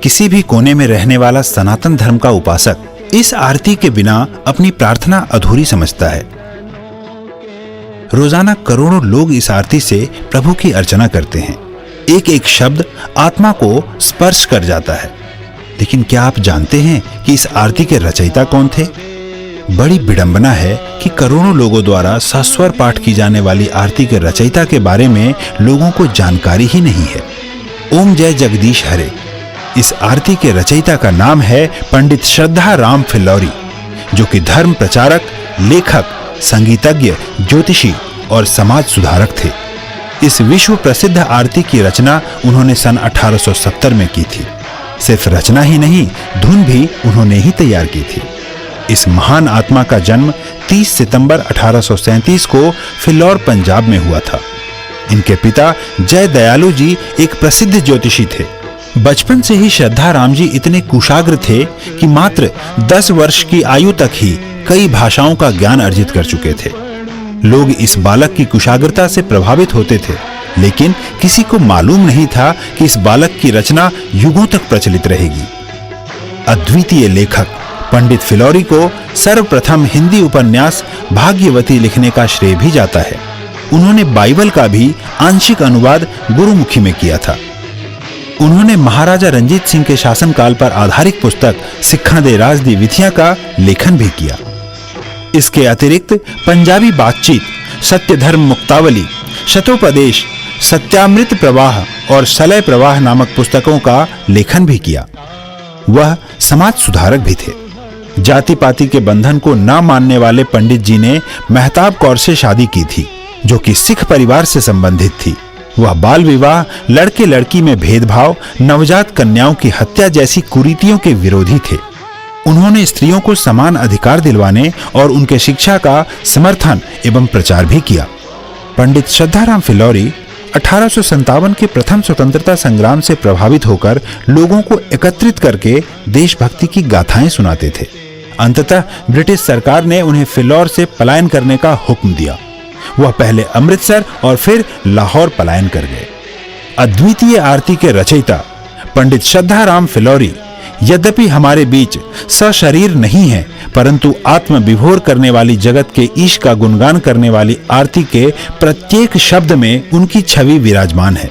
किसी भी कोने में रहने वाला सनातन धर्म का उपासक इस आरती के बिना अपनी प्रार्थना अधूरी समझता है। रोजाना करोड़ों लोग इस आरती से प्रभु की अर्चना करते हैं। एक एक शब्द आत्मा को स्पर्श कर जाता है। लेकिन क्या आप जानते हैं कि इस आरती के रचयिता कौन थे? बड़ी विडंबना है कि करोड़ों लोगों द्वारा सस्वर पाठ की जाने वाली आरती के रचयिता के बारे में लोगों को जानकारी ही नहीं है। ओम जय जगदीश हरे। इस आरती के रचयिता का नाम है पंडित श्रद्धा राम फिल्लौरी, जो कि धर्म प्रचारक, लेखक, संगीतज्ञ, ज्योतिषी और समाज सुधारक थे। इस विश्व प्रसिद्ध आरती की रचना उन्होंने सन 1870 में की थी। सिर्फ रचना ही नहीं, धुन भी उन्होंने ही तैयार की थी। इस महान आत्मा का जन्म 30 सितंबर 1837 को फिल्लौर, पंजाब में हुआ था। इनके पिता जय दयालु जी एक प्रसिद्ध ज्योतिषी थे। बचपन से ही श्रद्धा राम जी इतने कुशाग्र थे कि मात्र 10 वर्ष की आयु तक ही कई भाषाओं का ज्ञान अर्जित कर चुके थे। लोग इस बालक की कुशाग्रता से प्रभावित होते थे, लेकिन किसी को मालूम नहीं था कि इस बालक की रचना युगों तक प्रचलित रहेगी। अद्वितीय लेखक पंडित फिल्लौरी को सर्वप्रथम हिंदी उपन्यास भाग्यवती लिखने का श्रेय भी जाता है। उन्होंने बाइबल का भी आंशिक अनुवाद गुरुमुखी में किया था। उन्होंने महाराजा रंजीत सिंह के शासनकाल पर आधारित पुस्तक सिक्खा दे राज दी विधियां का लेखन भी किया। इसके अतिरिक्त पंजाबी बातचीत, सत्य धर्म मुक्तावली, शतोपदेश, सत्यामृत प्रवाह और सलय प्रवाह नामक पुस्तकों का लेखन भी किया। वह समाज सुधारक भी थे। जाति पाति के बंधन को न मानने वाले पंडित जी ने मेहताब कौर से शादी की थी, जो कि सिख परिवार से संबंधित थी। वह बाल विवाह, लड़के लड़की में भेदभाव, नवजात कन्याओं की हत्या जैसी कुरीतियों के विरोधी थे। उन्होंने स्त्रियों को समान अधिकार दिलवाने और उनके शिक्षा का समर्थन एवं प्रचार भी किया। पंडित श्रद्धाराम फिल्लौरी 1857 के प्रथम स्वतंत्रता संग्राम से प्रभावित होकर लोगों को एकत्रित करके देशभक्ति की गाथाएं सुनाते थे। अंततः ब्रिटिश सरकार ने उन्हें फिल्लौर से पलायन करने का हुक्म दिया। वह पहले अमृतसर और फिर लाहौर पलायन कर गए। अद्वितीय आरती के रचयिता पंडित श्रद्धाराम फिल्लौरी यद्यपि हमारे बीच सशरीर नहीं है, परंतु आत्म विभोर करने वाली जगत के ईश का गुणगान करने वाली आरती के प्रत्येक शब्द में उनकी छवि विराजमान है।